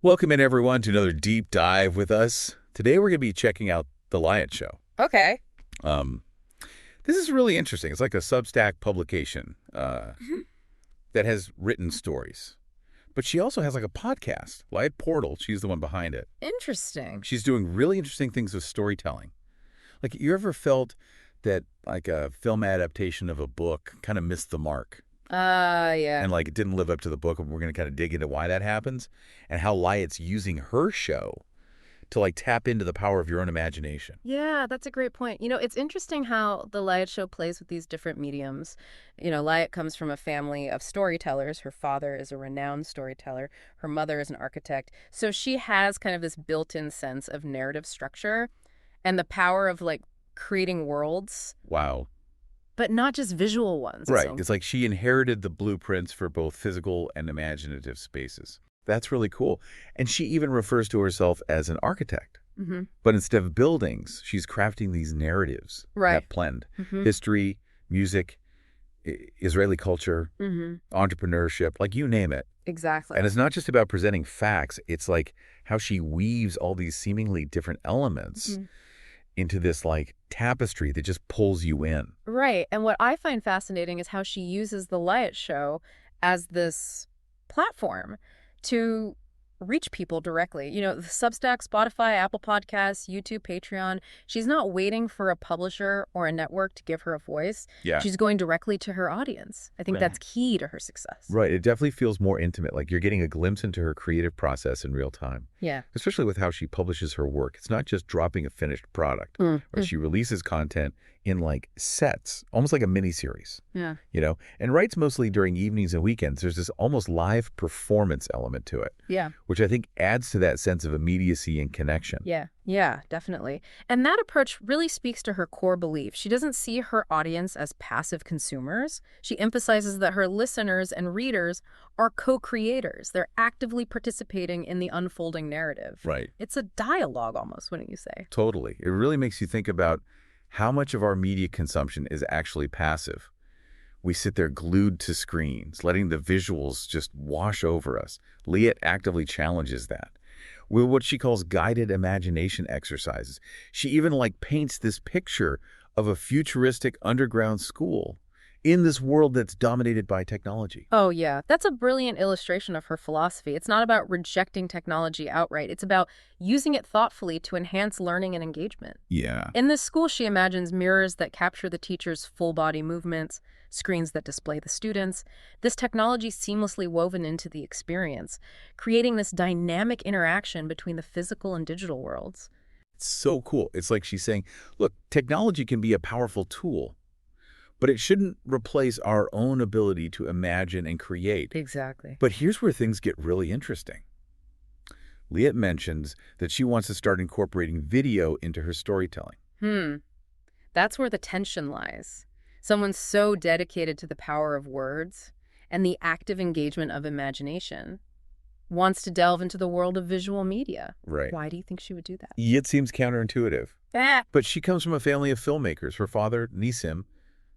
Welcome in, everyone, to another deep dive with us. Today, we're going to be checking out The Lion Show. Okay. Um, this is really interesting. It's like a Substack publication Mhm. that has written stories. But she also has like a podcast, Lion Portal. She's the one behind it. Interesting. She's doing really interesting things with storytelling. Like, you ever felt that like a film adaptation of a book kind of missed the mark? Yeah. And like it didn't live up to the book, and we're going to kind of dig into why that happens and how Liat's using her show to like tap into the power of your own imagination. Yeah, that's a great point. It's interesting how the Liat show plays with these different mediums. Liat comes from a family of storytellers. Her father is a renowned storyteller. Her mother is an architect. So she has kind of this built-in sense of narrative structure and the power of like creating worlds, Wow. but not just visual ones. Right. So, It's like she inherited the blueprints for both physical and imaginative spaces. That's really cool. And she even refers to herself as an architect. hmm But instead of buildings, she's crafting these narratives Right. that blend hmm history, music, Israeli culture, hmm entrepreneurship, like you name it. Exactly. And it's not just about presenting facts. It's like how she weaves all these seemingly different elements Mhm. into this like tapestry that just pulls you in. Right. And what I find fascinating is how she uses the Liat show as this platform to reach people directly. The Substack, Spotify, Apple Podcasts, YouTube, Patreon. She's not waiting for a publisher or a network to give her a voice. Yeah. She's going directly to her audience. I think Right. that's key to her success. Right. It definitely feels more intimate. Like you're getting a glimpse into her creative process in real time, Yeah. especially with how she publishes her work. It's not just dropping a finished product, Mm. or she releases content in like sets, almost like a mini series, Yeah. and writes mostly during evenings and weekends. There's this almost live performance element to it, Yeah. which I think adds to that sense of immediacy and connection. Yeah, yeah, definitely. And that approach really speaks to her core belief. She doesn't see her audience as passive consumers. She emphasizes that her listeners and readers are co-creators. They're actively participating in the unfolding narrative. Right. It's a dialogue almost, wouldn't you say? Totally. It really makes you think about how much of our media consumption is actually passive. We sit there glued to screens, letting the visuals just wash over us. Liat actively challenges that with what she calls guided imagination exercises. She even like paints this picture of a futuristic underground school in this world that's dominated by technology. Oh, yeah. That's a brilliant illustration of her philosophy. It's not about rejecting technology outright. It's about using it thoughtfully to enhance learning and engagement. Yeah. In this school, she imagines mirrors that capture the teacher's full body movements, screens that display the students, this technology seamlessly woven into the experience, creating this dynamic interaction between the physical and digital worlds. It's so cool. It's like she's saying, look, technology can be a powerful tool, but it shouldn't replace our own ability to imagine and create. Exactly. But here's where things get really interesting. Liat mentions that she wants to start incorporating video into her storytelling. That's where the tension lies. Someone so dedicated to the power of words and the active engagement of imagination wants to delve into the world of visual media. Right. Why do you think she would do that? It seems counterintuitive. Ah. But she comes from a family of filmmakers. Her father, Nissim,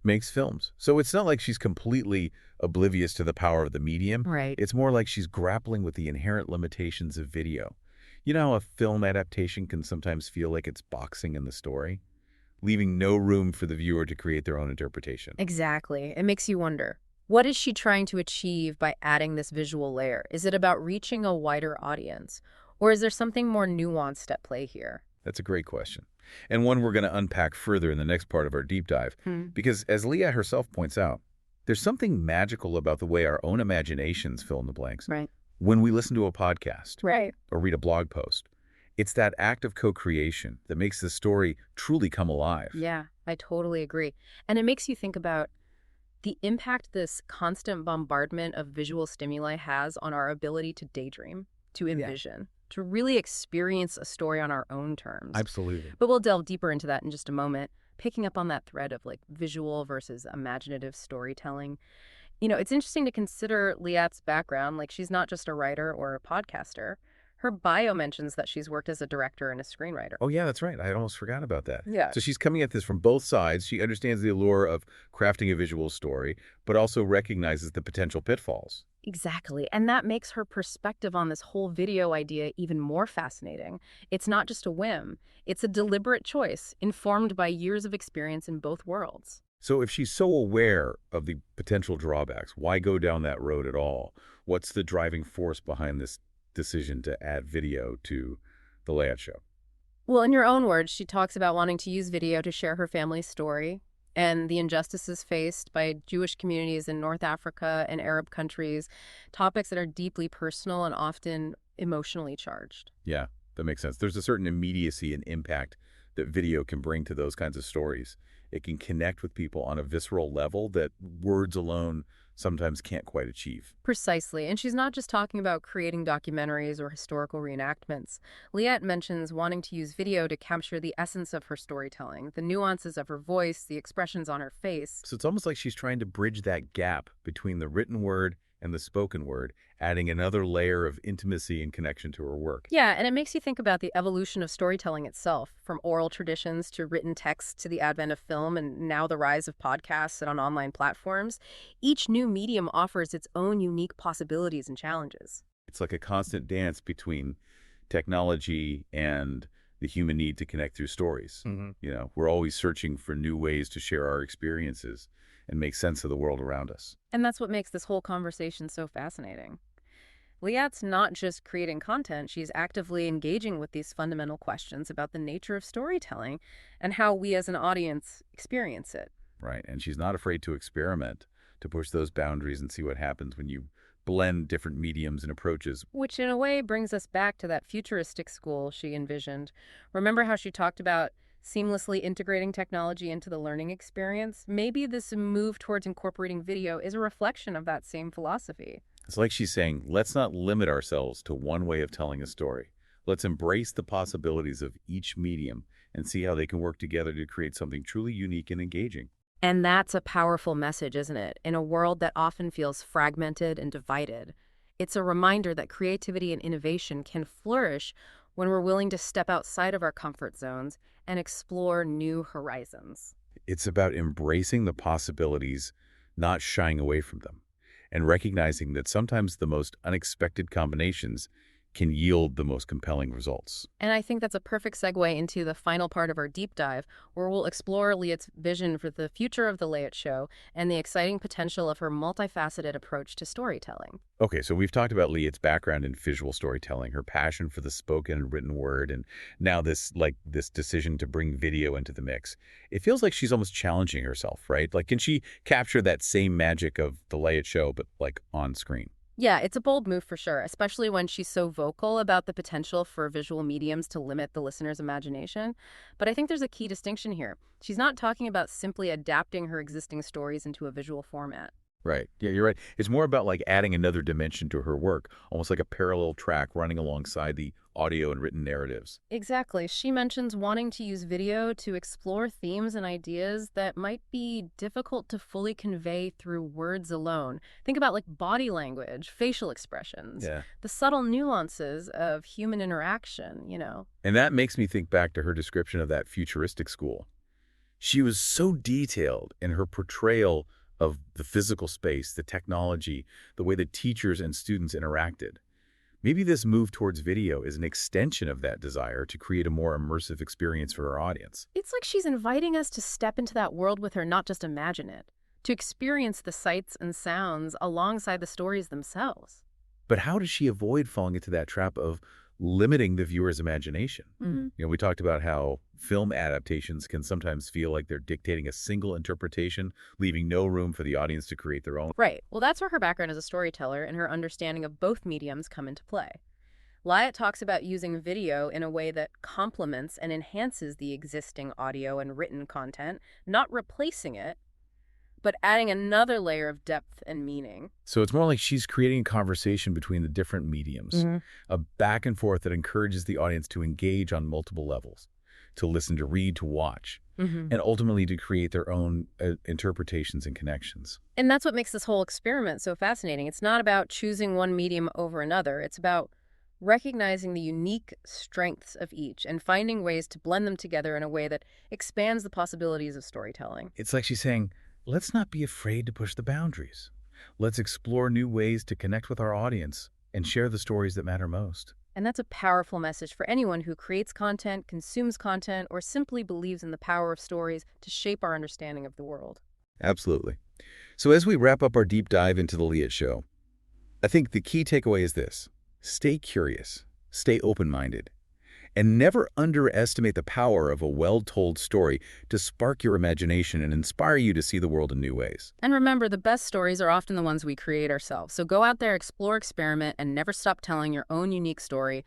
makes films. So it's not like she's completely oblivious to the power of the medium. Right. It's more like she's grappling with the inherent limitations of video. You know how a film adaptation can sometimes feel like it's boxing in the story, leaving no room for the viewer to create their own interpretation. Exactly. It makes you wonder, what is she trying to achieve by adding this visual layer? Is it about reaching a wider audience? Or is there something more nuanced at play here? That's a great question, and one we're going to unpack further in the next part of our deep dive. Because as Liat herself points out, there's something magical about the way our own imaginations fill in the blanks. Right. When we listen to a podcast Right. or read a blog post, it's that act of co-creation that makes the story truly come alive. Yeah, I totally agree. And it makes you think about the impact this constant bombardment of visual stimuli has on our ability to daydream, to envision, to really experience a story on our own terms. Absolutely. But we'll delve deeper into that in just a moment, picking up on that thread of like visual versus imaginative storytelling. It's interesting to consider Liat's background. Like, she's not just a writer or a podcaster. Her bio mentions that she's worked as a director and a screenwriter. Oh, yeah, that's right. I almost forgot about that. Yeah. So she's coming at this from both sides. She understands the allure of crafting a visual story, but also recognizes the potential pitfalls. Exactly. And that makes her perspective on this whole video idea even more fascinating. It's not just a whim, it's a deliberate choice, informed by years of experience in both worlds. So if she's so aware of the potential drawbacks, why go down that road at all? What's the driving force behind this decision to add video to the layout show? Well, in your own words, she talks about wanting to use video to share her family's story and the injustices faced by Jewish communities in North Africa and Arab countries, topics that are deeply personal and often emotionally charged. Yeah, that makes sense. There's a certain immediacy and impact that video can bring to those kinds of stories. It can connect with people on a visceral level that words alone sometimes can't quite achieve. Precisely. And she's not just talking about creating documentaries or historical reenactments. Liette mentions wanting to use video to capture the essence of her storytelling, the nuances of her voice, the expressions on her face. So it's almost like she's trying to bridge that gap between the written word and the spoken word, adding another layer of intimacy and connection to her work. Yeah, and it makes you think about the evolution of storytelling itself, from oral traditions to written texts to the advent of film and now the rise of podcasts and on online platforms. Each new medium offers its own unique possibilities and challenges. It's like a constant dance between technology and the human need to connect through stories. We're always searching for new ways to share our experiences and make sense of the world around us. And that's what makes this whole conversation so fascinating. Liat's not just creating content, she's actively engaging with these fundamental questions about the nature of storytelling and how we as an audience experience it. Right, and she's not afraid to experiment, to push those boundaries and see what happens when you blend different mediums and approaches. Which in a way brings us back to that futuristic school she envisioned. Remember how she talked about seamlessly integrating technology into the learning experience? Maybe this move towards incorporating video is a reflection of that same philosophy. It's like she's saying, let's not limit ourselves to one way of telling a story. Let's embrace the possibilities of each medium and see how they can work together to create something truly unique and engaging. And that's a powerful message, isn't it? In a world that often feels fragmented and divided. It's a reminder that creativity and innovation can flourish when we're willing to step outside of our comfort zones and explore new horizons. It's about embracing the possibilities, not shying away from them, and recognizing that sometimes the most unexpected combinations can yield the most compelling results. And I think that's a perfect segue into the final part of our deep dive, where we'll explore Liet's vision for the future of the Liet Show and the exciting potential of her multifaceted approach to storytelling. Okay, so we've talked about Liet's background in visual storytelling, her passion for the spoken and written word, and now this decision to bring video into the mix. It feels like she's almost challenging herself, right? Like, can she capture that same magic of the Liet Show, but like on screen? Yeah, it's a bold move for sure, especially when she's so vocal about the potential for visual mediums to limit the listener's imagination. But I think there's a key distinction here. She's not talking about simply adapting her existing stories into a visual format. Right. Yeah, you're right. It's more about like adding another dimension to her work, almost like a parallel track running alongside the audio and written narratives. Exactly. She mentions wanting to use video to explore themes and ideas that might be difficult to fully convey through words alone. Think about like body language, facial expressions, Yeah. the subtle nuances of human interaction. And that makes me think back to her description of that futuristic school. She was so detailed in her portrayal of the physical space, the technology, the way the teachers and students interacted. Maybe this move towards video is an extension of that desire to create a more immersive experience for our audience. It's like she's inviting us to step into that world with her, not just imagine it, to experience the sights and sounds alongside the stories themselves. But how does she avoid falling into that trap of limiting the viewer's imagination? We talked about how film adaptations can sometimes feel like they're dictating a single interpretation, leaving no room for the audience to create their own. Right. Well, that's where her background as a storyteller and her understanding of both mediums come into play. Liat talks about using video in a way that complements and enhances the existing audio and written content, not replacing it, but adding another layer of depth and meaning. So it's more like she's creating a conversation between the different mediums, a back and forth that encourages the audience to engage on multiple levels, to listen, to read, to watch, and ultimately to create their own interpretations and connections. And that's what makes this whole experiment so fascinating. It's not about choosing one medium over another. It's about recognizing the unique strengths of each and finding ways to blend them together in a way that expands the possibilities of storytelling. It's like she's saying, let's not be afraid to push the boundaries. Let's explore new ways to connect with our audience and share the stories that matter most. And that's a powerful message for anyone who creates content, consumes content, or simply believes in the power of stories to shape our understanding of the world. Absolutely. So as we wrap up our deep dive into the Liet Show, I think the key takeaway is this. Stay curious, stay open-minded, and never underestimate the power of a well-told story to spark your imagination and inspire you to see the world in new ways. And remember, the best stories are often the ones we create ourselves. So go out there, explore, experiment, and never stop telling your own unique story